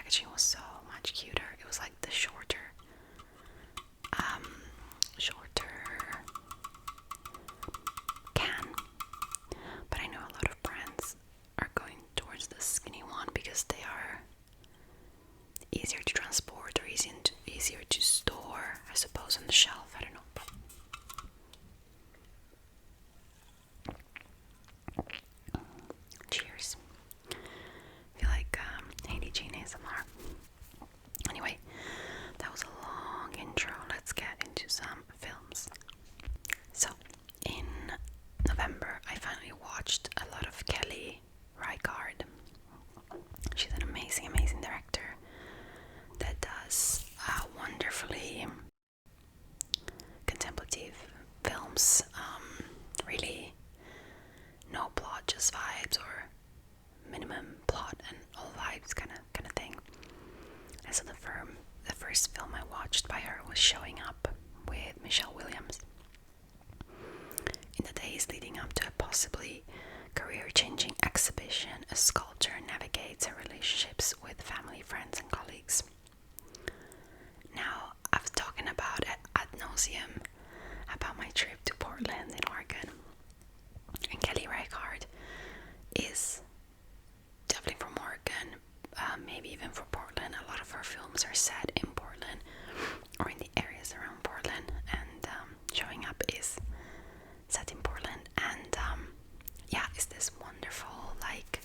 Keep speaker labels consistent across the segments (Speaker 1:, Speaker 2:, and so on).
Speaker 1: packaging was so much cuter. It was like the shorter can. But I know a lot of brands are going towards the skinny one because they are easier to transport or easier to store, I suppose, on the shelf. I don't know. Cheers. I feel like Hailey Jean ASMR. Anyway, that was a long intro. Let's get into some films. So, in November, I finally watched a lot of Kelly Reichardt. She's an amazing, amazing director that does wonderfully contemplative films. Really, no plot, just vibes, or minimum plot and all vibes kind of thing. And so the first film I watched by her was Showing Up with Michelle Williams. In the days leading up to a possibly career-changing exhibition, a sculptor navigates her relationships with family, friends, and colleagues. Now, I've talked about it ad nauseum about my trip to Portland in Oregon. And Kelly Reichardt is definitely from Oregon, maybe even from Portland. A lot of her films are set in Portland or in the areas around Portland, and Showing Up is set in Portland. And yeah, it's this wonderful, like,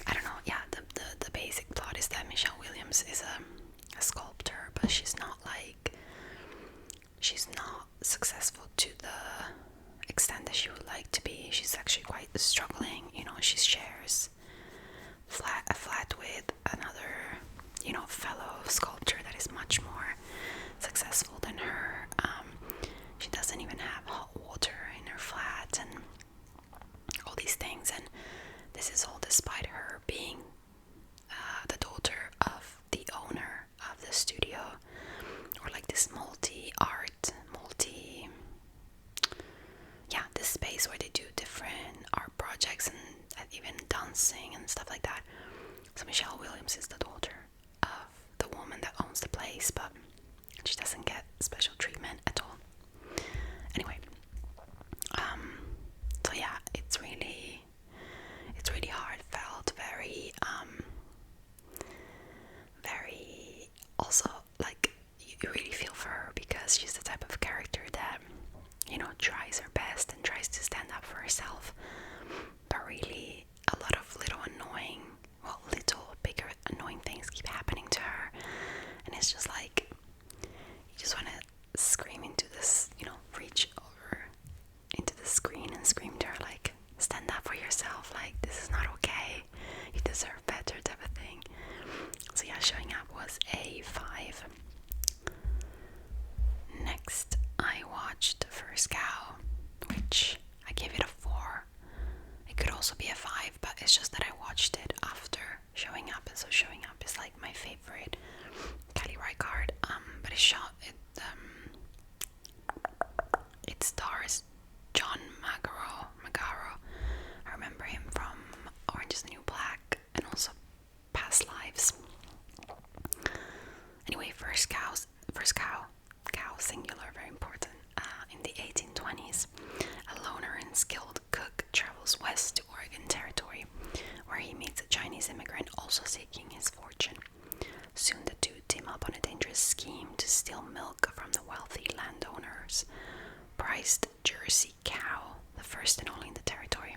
Speaker 1: I don't know, yeah, the basic plot is that Michelle Williams is a sculptor, but she's not successful to the extent that she would like to be. She's actually quite struggling. She shares a flat with another, fellow sculptor that is much more successful than her. She doesn't even have hot water in her flat and all these things, and this is all despite her being the daughter of the owner of the studio, or like this this space where they do different art projects and even dancing and stuff like that. So Michelle Williams is the daughter of the woman that owns the place, but she doesn't get special treatment at all. Anyway, so yeah, it's really heartfelt, very also, like, you really feel for her because she's the type of character that, tries her best and tries to stand up for herself, but really a lot of bigger annoying things keep happening to her, and it's just like, you just want to scream into this, reach over into the screen and scream to her, like, stand up for yourself, like, this is not okay, you deserve better, type of thing. So yeah, Showing Up was a 5. Next, I watched First Cow, which I gave it a 4. It could also be a 5, but it's just that I watched it after Showing Up, and so Showing Up is like my favorite Kelly Reichardt. But it stars John Magaro. I remember him from Orange is the New Black and also Past Lives. Anyway, First Cow, singular, very important. In the 1820s, a loner and skilled cook travels west to Oregon Territory, where he meets a Chinese immigrant also seeking his fortune. Soon the two team up on a dangerous scheme to steal milk from the wealthy landowner's prized Jersey cow, the first and only in the territory.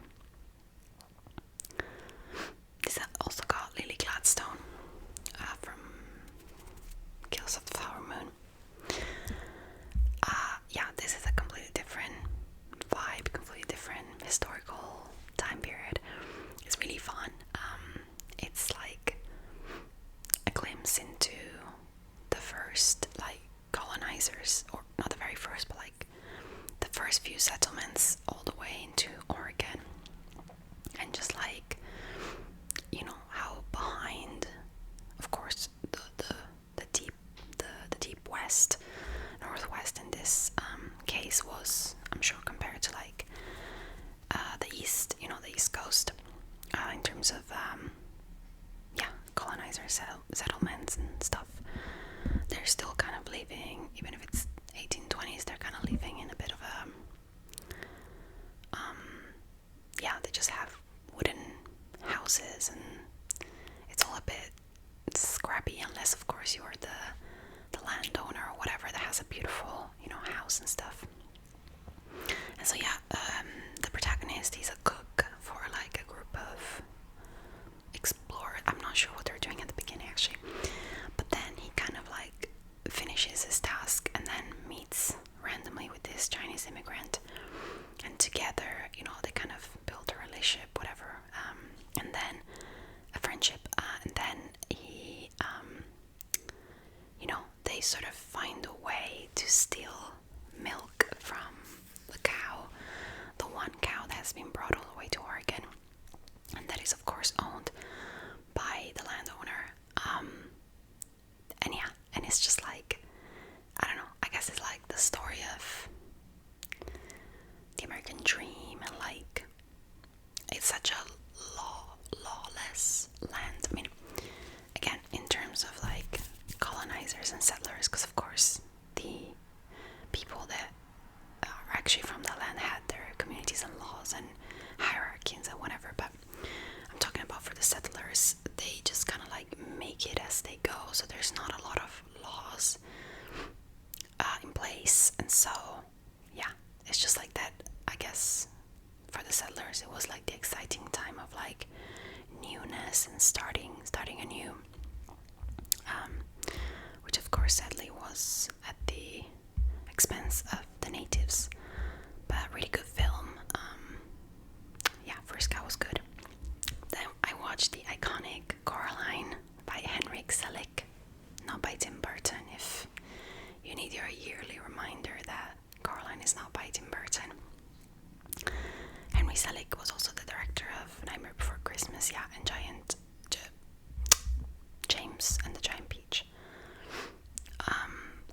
Speaker 1: This also got Lily Gladstone from Kills of the Flower Moon. Yeah, this is a completely different vibe, completely different historical time period. It's really fun. It's like colonizer settlements and stuff, they're still kind of living, even if it's 1820s, they're kind of living in a bit of a they just have wooden houses, and it's all a bit scrappy, unless of course you're the landowner or whatever that has a beautiful, house and stuff. And so the protagonist, he's a cook for like a group of explorers. I'm not sure what they're doing at the beginning actually, but then he kind of like finishes his task and then meets randomly with this Chinese immigrant, and together, they kind of build a relationship, whatever, and then a friendship, and then he, they sort of find a way to steal milk from the cow, the one cow that has been brought all the way to Oregon, and that is of course owned by the landowner, and it's just like, I don't know, I guess it's like the story of the American dream, and like, it's such a lawless land. I mean, again, in terms of like colonizers and settlers, because of course the people that are actually from the land had their communities and laws and hierarchies and whatever, but I'm talking about for the settlers, they just kind of like make it as they go, so there's not a lot of laws in place, and so it's just like that. I guess for the settlers it was like the exciting time of like newness and starting anew, which of course sadly was at the expense of the natives, but really good film. First Cow was good. Then I watched the iconic Coraline by Henrik Selick, not by Tim Burton, if you need your yearly reminder that Coraline is not by Tim Burton. Henry Selick was also the director of Nightmare Before Christmas, and James and the Giant Peach.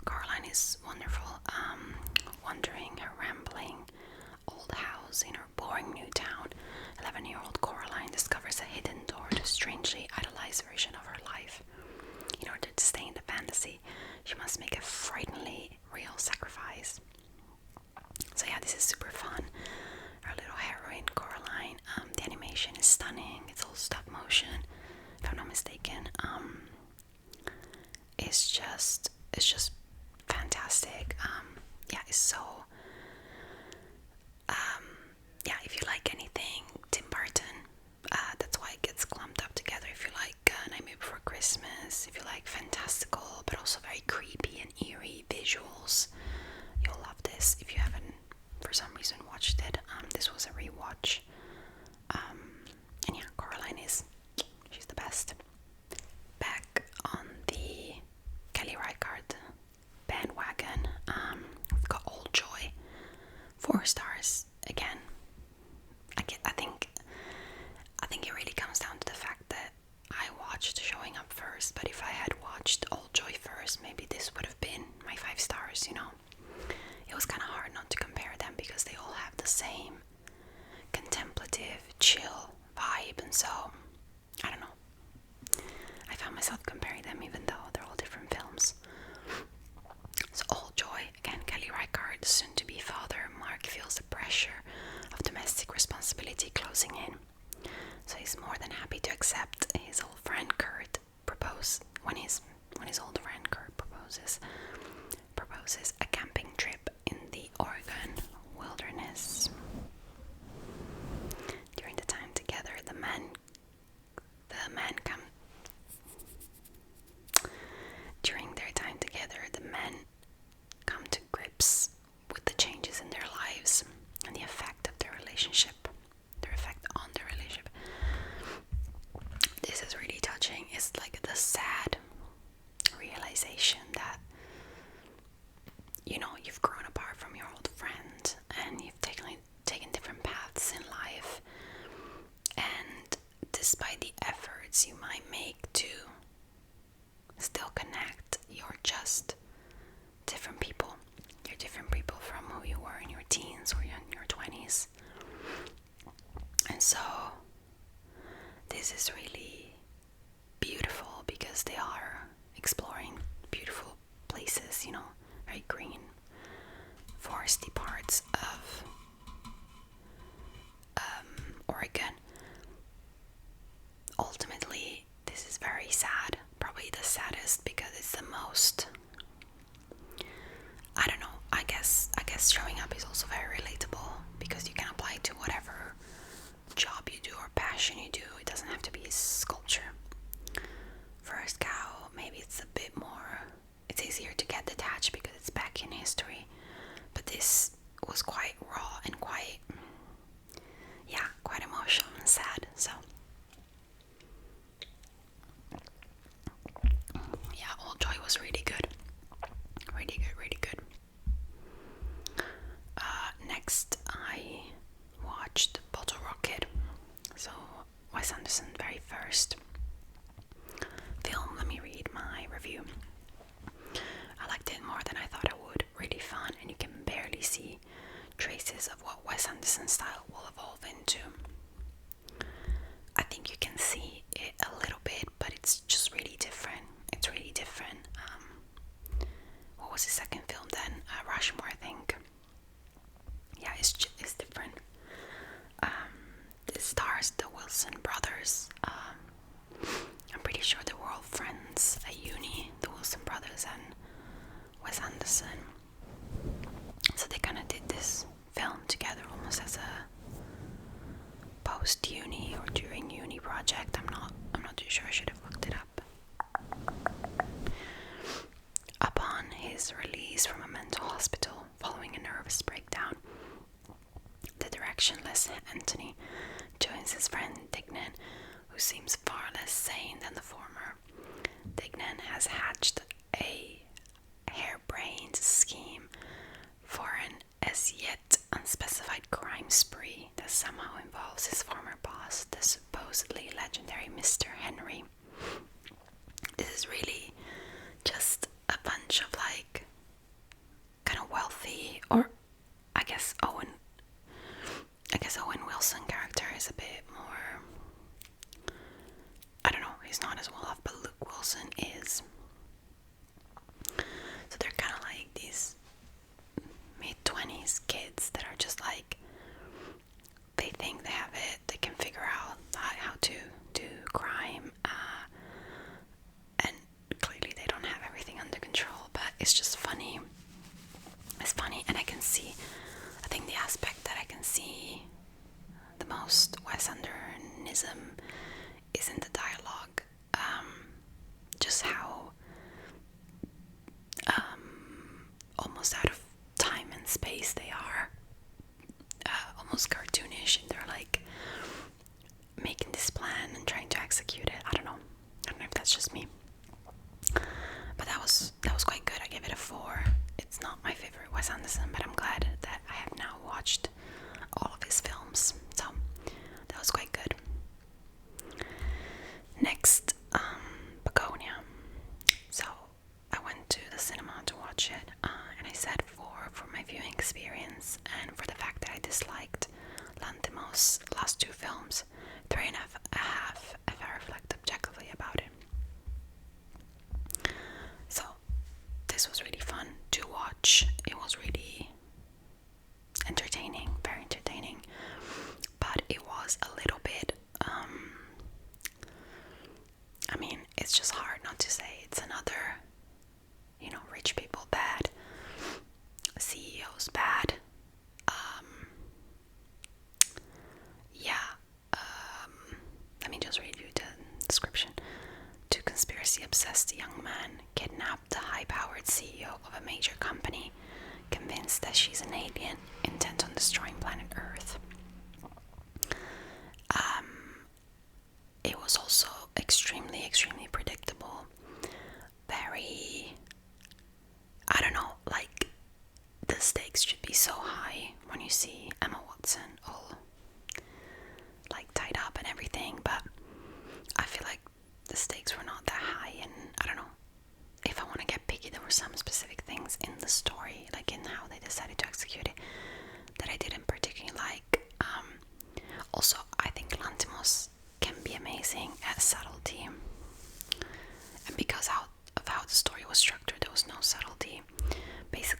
Speaker 1: Coraline is wonderful. Wandering her rambling old house in her boring new town, 11-year-old Coraline discovers a hidden door to a strangely idolized version of her life. In order to stay in the fantasy, she must make a frighteningly real sacrifice. So this is super fun. Our little heroine, Coraline, the animation is stunning. It's all stop motion, if I'm not mistaken. It's just fantastic. It's so if you like anything Tim Burton, that's why it gets clumped up together. If you like Nightmare Before Christmas, if you like fantastical but also very creepy and eerie visuals, you'll love this. If you haven't for some reason watched it, this was a rewatch. And Coraline she's the best. Back on the Kelly Reichardt bandwagon, we've got Old Joy, 4 stars. Again, I think it really comes down to the fact that I watched Showing Up first, but if I had watched Old Joy first, maybe this would have been my 5 stars, It was kind of hard not to compare them because they all have the same contemplative, chill vibe, and so, I don't know. I found myself comparing them even though they're all different films. So Old Joy, again, Kelly Reichardt, soon-to-be father, Mark feels the pressure of domestic responsibility closing in. So he's more than happy to accept his old friend Kurt when his old friend Kurt proposes a camping trip in the Oregon wilderness. During the time together, the men come to grips with the changes in their lives and the effect on their relationship. This is really touching. It's like the sad realization that you've grown apart from your old friend and you've taken different paths in life, and despite the efforts you might make to still connect, you're just different people. You're different people from who you were in your teens or in your 20s. And so this is really beautiful because very green, foresty parts of Oregon. Ultimately, this is very sad, probably the saddest because it's the most, I don't know, I guess showing up is also very relatable because you can apply it to whatever job you do or passion you do. It doesn't have to be sculpture. First Cow, maybe it's a bit more, it's easier to get detached because it's back in history, but this was quite raw and quite emotional and sad. So yeah, Old Joy was really good. Really good. Next, I watched Bottle Rocket. So, Wes Anderson's very first film. Let me read my review. I liked it more than I thought I would. Really fun, and you can barely see traces of what Wes Anderson's style will evolve into. I think you can see it a little bit, but it's just really different. It's really different. What was his second film then? Rushmore, I think. Yeah, it's different. It stars the Wilson brothers. I'm pretty sure they were all friends at uni, the Wilson brothers and Wes Anderson. So they kind of did this film together almost as a post-uni or during uni project. I'm not too sure. I should have looked it up. Upon his release from a mental hospital following a nervous breakdown, the directionless Anthony joins his friend Dignan, who seems far less sane than the former. Dignan has hatched a harebrained scheme for an as yet unspecified crime spree that somehow involves his former boss, the supposedly legendary Mr. Henry. This is really just a bunch of like kind of wealthy, or I guess Owen Wilson character is a bit more, I don't know, he's not as well off, but Luke Wilson is. So they're kind of like these mid-20s kids that are just like, they think they have it, they can figure out how to do crime, and clearly they don't have everything under control, but it's just funny. It's funny, and I think the aspect that I can see the most Wes Andersonism is in the dialogue. Just how almost out of time and space they are, almost cartoonish, and they're like making this plan and trying to execute it. I don't know if that's just me, but that was quite good. I gave it a 4. It's not my favorite Wes Anderson, but I'm glad that I have now watched all of his films, so that was quite good. Next, Bugonia. So I went to the cinema to watch it, and I said 4 for my viewing experience and for the fact that I disliked Lanthimos' last 2 films. 3.5 if I reflect objectively about it. So this was really fun to watch. It was really entertaining, very entertaining, but it was a little bit, I mean, it's just hard not to say it's another, rich people bad, CEOs bad, let me just read you the description. 2 conspiracy-obsessed young men kidnapped the high-powered CEO of a major company, convinced that she's an alien intent on destroying planet Earth. It was also extremely predictable. Very, I don't know, like, the stakes should be so high when you see Emma Watson all like tied up and everything, but I feel like the stakes were not that high, and I don't know, if I want to get picky, there were some specific things in the story, like in how they decided to execute it, that I didn't particularly like. Also, I think Lanthimos can be amazing at subtlety, and because of how the story was structured, there was no subtlety. Basically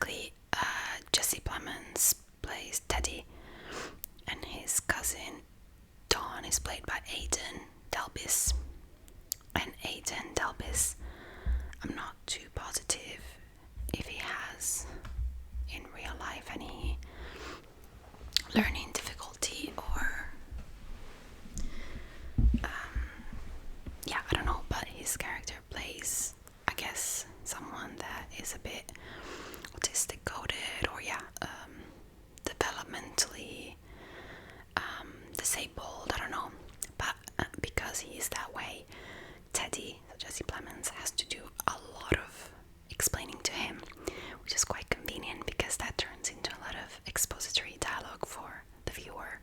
Speaker 1: is a bit autistic coded, or developmentally disabled, I don't know. But because he is that way, Teddy, so Jesse Plemons, has to do a lot of explaining to him, which is quite convenient because that turns into a lot of expository dialogue for the viewer.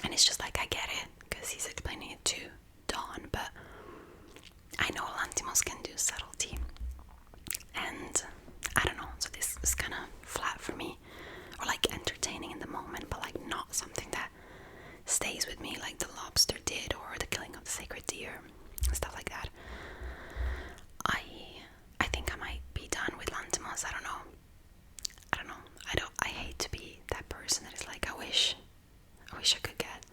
Speaker 1: And it's just like, I get it, because he's explaining it to Dawn, but I know Lantimos can do subtlety. And I don't know, so this is kind of flat for me. Or like entertaining in the moment, but like not something that stays with me like The Lobster did, or The Killing of the Sacred Deer, stuff like that. I think I might be done with Lantimos. I don't know. I hate to be that person that is like, I wish I could get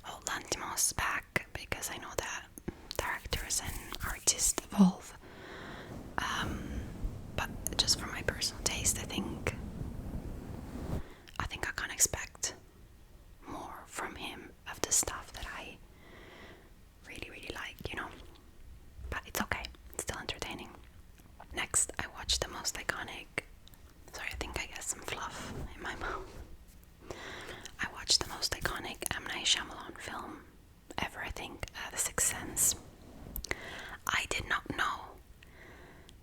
Speaker 1: old Lantimos back, because I know that directors and artists evolve. But just for my personal taste, I think I can't expect more from him of the stuff that I really, really like, But it's okay. It's still entertaining. Next, I watched the most iconic... Sorry, I think I got some fluff in my mouth. I watched the most iconic M. Night Shyamalan film ever, I think, The Sixth Sense. I did not know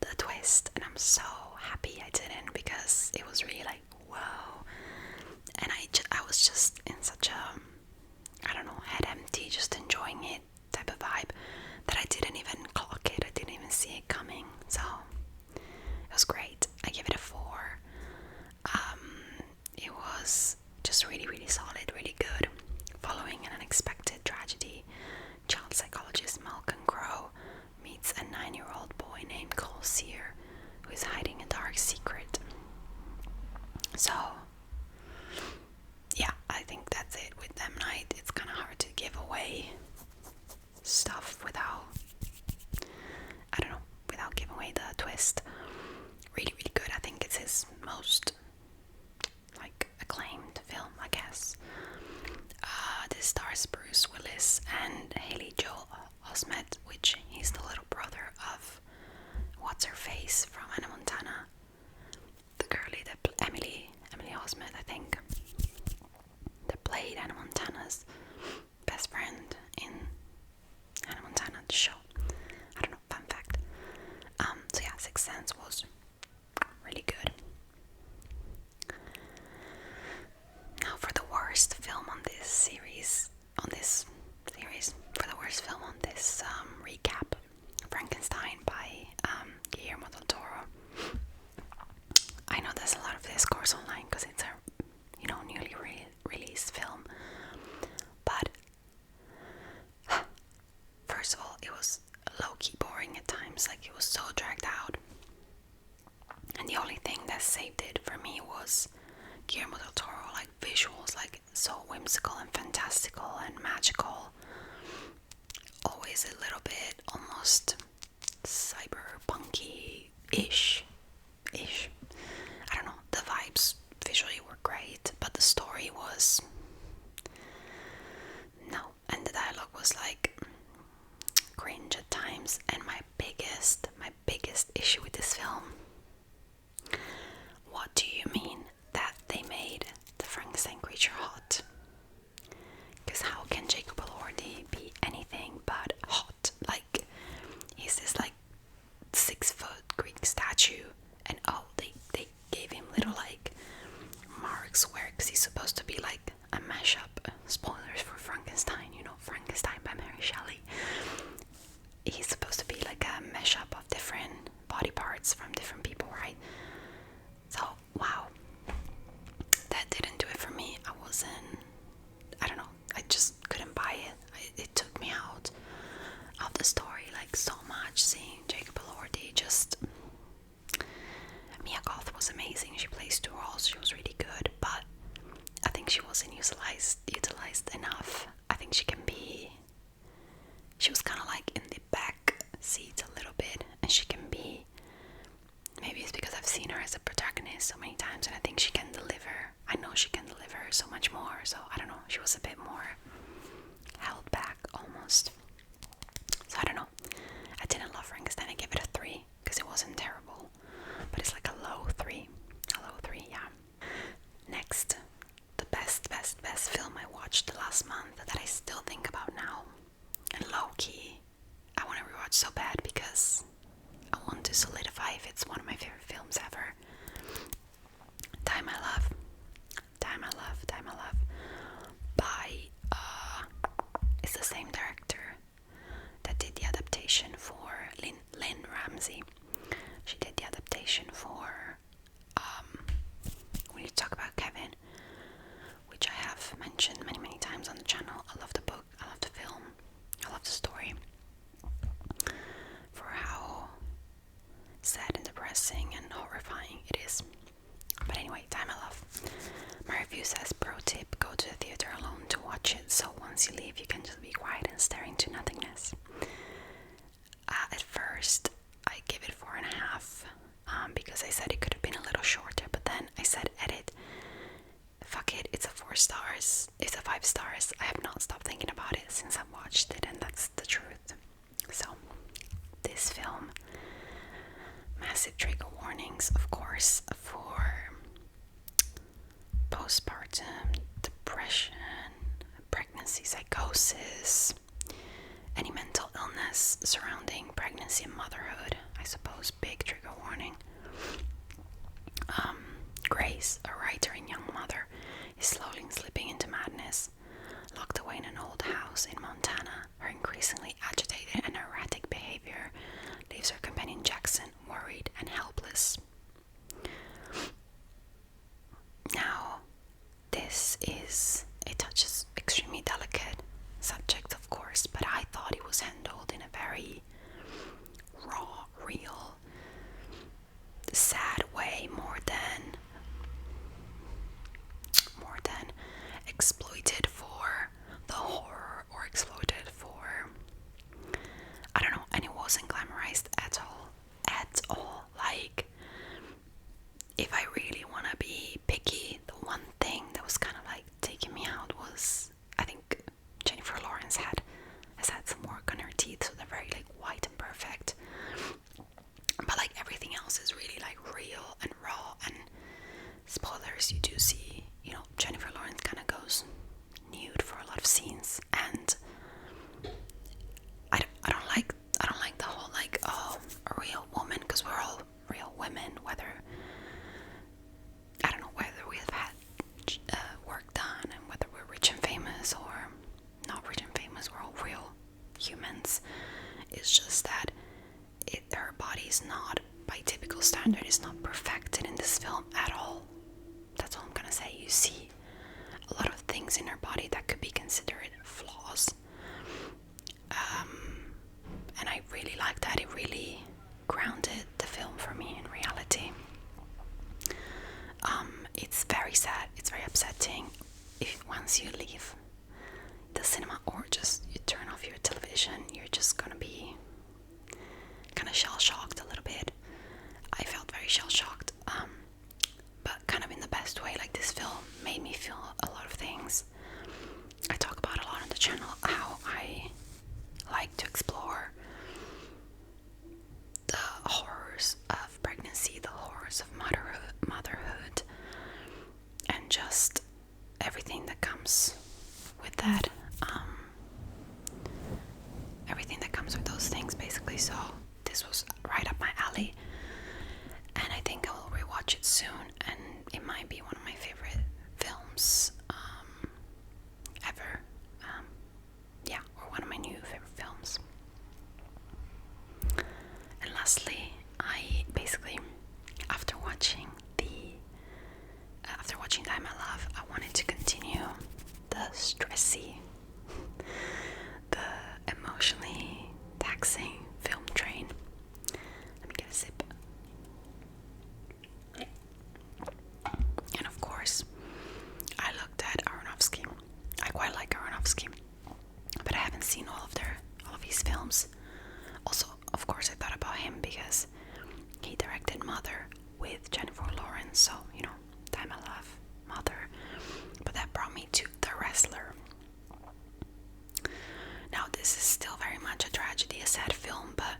Speaker 1: the twist, and I'm so happy I didn't, because it was really like, whoa. And I was just in such a, I don't know, head empty, just enjoying it type of vibe, that I didn't even clock it. I didn't even see it coming. So it was great. I give it a 4. It was just really, really solid, really good. Following an unexpected tragedy, child psychologist Malcolm Crowe meets a 9-year-old boy named Cole Sear, who is hiding a dark secret. So yeah, I think that's it with M. Night. It's kind of hard to give away stuff without giving away the twist. Really, really good. I think it's his most acclaimed film, I guess. This stars Bruce Willis and Haley Joel Osment, which he's the little brother of what's her face from Hannah Montana, the girlie that Emily Osment, I think, that played Hannah Montana's best friend in Hannah Montana, the show. I don't know, fun fact. So yeah, Sixth Sense was really good. Now for the worst film on this series, recap, Frankenstein by Guillermo del Toro. I know there's a lot of discourse online because it's a newly released film, but first of all, it was low-key boring at times. Like, it was so dragged out, and the only thing that saved it for me was Guillermo del Toro, visuals, so whimsical and fantastical and magical, always a little bit almost cyberpunky-ish. I don't know, the vibes visually were great, but the story was no, and the dialogue was cringe at times. And my biggest issue with this film: what do you mean that they made the Frankenstein creature hot? Because how can Jacob Elordi be anything but hot? He's this 6-foot Greek statue, and they gave him little marks where, because he's supposed to be a mashup. Spoilers for Frankenstein, Frankenstein by Mary Shelley. He's supposed to be a mashup of different body parts from different people, right? So wow, that didn't do it for me. I don't know, I just couldn't buy it. It took me out of the story so much, seeing Jacob Elordi. Just Mia Goth was amazing. She plays 2 roles. She was really good, but I think she wasn't utilized enough. I think she was kind of in the back seat a little bit, and she can be, maybe it's because I've seen her as a protagonist so many times, and I think she can deliver. I know she can deliver so much more, so I don't know, she was a bit more held back almost. So I don't know, I didn't love Frankenstein. I gave it a 3 because it wasn't terrible. rewatch so bad because I want to solidify if it's one of my favorite films ever. Time I Love. Time I Love. Time I Love. By, it's the same director that did the adaptation for Lynn Ramsey. She did the adaptation for, when you talk about Kevin, which I have mentioned many, many times on the channel. I love the book, I love the film, I love the story. For how sad and depressing and horrifying it is. But anyway, Time I Love. My review says, pro tip, go to the theater alone to watch it, so once you leave you can just be quiet and stare into nothingness. At first I give it 4.5, because I said it could have been a little shorter, but then I said edit, fuck it, it's a 4 stars, it's a 5 stars. I have not stopped thinking about it since I've watched it, and that's the truth. So this film, massive trigger warnings, of course, for postpartum depression, pregnancy psychosis, any mental illness surrounding pregnancy and motherhood. I suppose big trigger warning. Grace, a writer and young mother, is slowly slipping into madness. Locked away in an old house in Montana, her increasingly agitated and erratic behavior leaves her companion Jackson worried and helpless. Now, it touches extremely delicate subjects, of course, but I thought it was handled in a very raw, real, sad way, more than exploited for the horror or exploited for, I don't know, and it wasn't glamorized at all. Like, if I really want to be picky, the one thing that was kind of like taking me out was, I think Jennifer Lawrence has had some work on her teeth, so they're very like white and perfect, but like everything else is really like real and raw. And spoilers, you do see, you know, Jennifer Lawrence kind of goes nude for a lot of scenes, and I don't like the whole like, oh, a real woman, because we're all real women, whether we've had work done and whether we're rich and famous or not rich and famous, we're all real humans. It's just that her body's not, by typical standard, is not perfected in this film at all. That's all I'm gonna say. You see a lot of things in her body that could be considered flaws, and I really like that. It really grounded the film for me in reality. It's very sad, it's very upsetting. Once you leave the cinema or just you turn off your television, you're just gonna be kind of shell-shocked a little bit. I felt very shell-shocked, but kind of in the best way. Like, this film made me feel a lot of things. I talk about a lot on the channel how I like to explore the horrors of pregnancy, the horrors of motherhood, and just everything that comes with that. Everything that comes with those things, basically. So this was right up my alley, and I think I will rewatch it soon, and it might be one of my favorite films ever. Or one of my new favorite films. And lastly, I basically, after watching Time I Love, I wanted to continue the stressy, the emotionally taxing film train. Let me get a sip. And of course, I looked at Aronofsky. I quite like Aronofsky, but I haven't seen all of his films. Also, of course, I thought about him because he directed Mother with Jennifer Lawrence, so, you know, Time I Love, Mother. But that brought me to The Wrestler. Now, this is still very much a tragedy, a sad film, but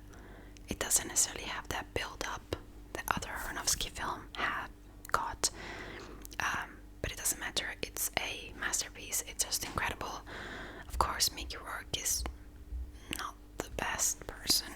Speaker 1: it doesn't necessarily have that build-up that other Aronofsky film have got. But it doesn't matter, it's a masterpiece, it's just incredible. Of course, Mickey Rourke is not the best person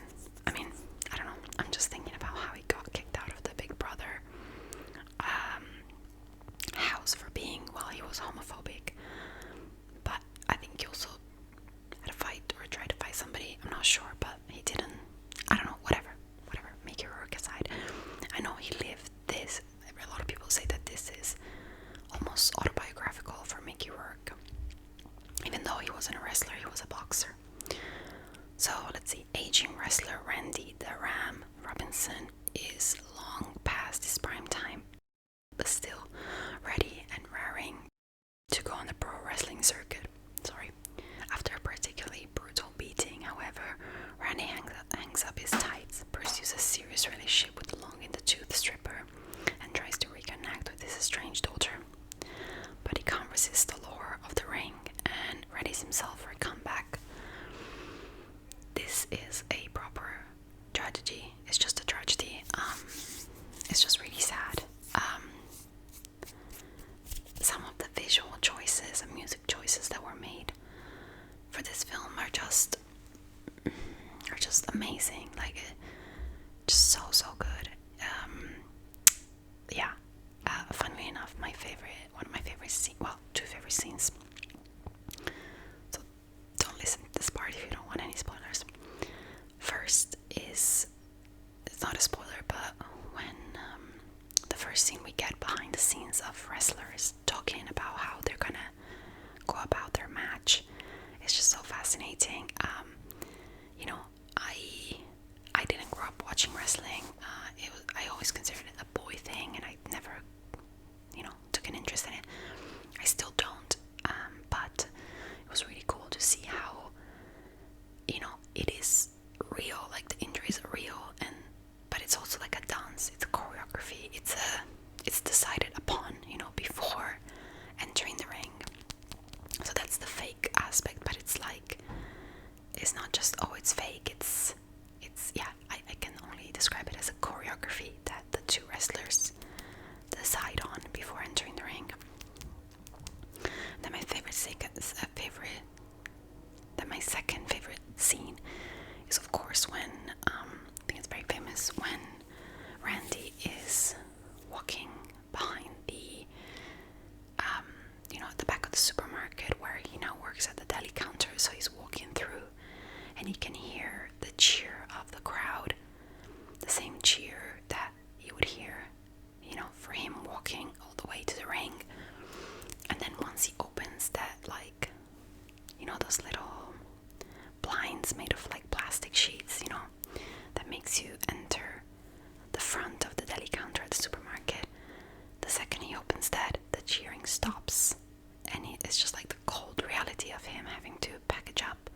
Speaker 1: gym wrestler Randy the Ram Robinson is long past his prime time, but still ready and raring to go on the pro wrestling circuit. After a particularly brutal beating, however, Randy hangs up his tights, pursues a serious relationship with the long-in-the-tooth stripper, and tries to reconnect with his estranged daughter. But he can't resist the lure of the ring and readies himself for a comeback. This is a proper tragedy. It's just a tragedy. It's just really sad. Some of the visual choices and music choices that were made for this film are just amazing. Like, just so good. Funnily enough, one of my favorite scenes, well, two favorite scenes. So don't listen to this part if you don't want any spoilers. First is, it's not a spoiler, but when the first scene we get behind the scenes of wrestlers talking about how they're gonna go about their match. It's just so fascinating. I didn't grow up watching wrestling. I always considered it a boy thing, and I never, took an interest in it. I still don't. But it was really cool to see how, it is real. Like, the injuries are real, but it's also like a dance. It's a choreography. It's decided upon, before entering the ring. So that's the fake aspect, but it's not just, it's fake, I can only describe it as a choreography that the two wrestlers decide on before entering the ring. Then my second favorite scene is, of course, when, I think it's very famous, when Randy is walking behind at the back of the supermarket where he now works at the deli counter. So he's walking through and he can hear the cheer of the crowd, the same cheer that you would hear, for him walking all the way to the ring. And then once he opens that, those little blinds made of plastic sheets, that makes you enter the front of the deli counter at the supermarket, the second he opens that, the cheering stops. And it's just like the cold reality of him having to package up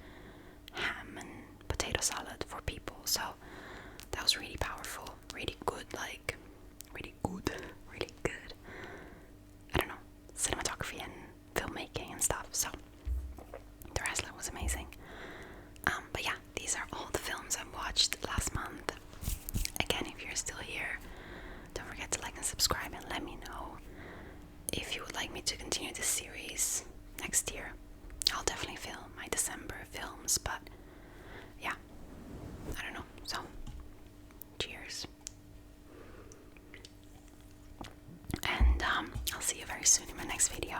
Speaker 1: ham and potato salad for people. So that was really powerful, really good, really good. I don't know, cinematography and filmmaking and stuff. So the wrestler was amazing. But yeah, these are all the films I watched last month. Again, if you're still here, don't forget to like and subscribe, and let me know if you would like me to continue this series next year. I'll definitely film my December films, but yeah, I don't know. So, cheers. And I'll see you very soon in my next video.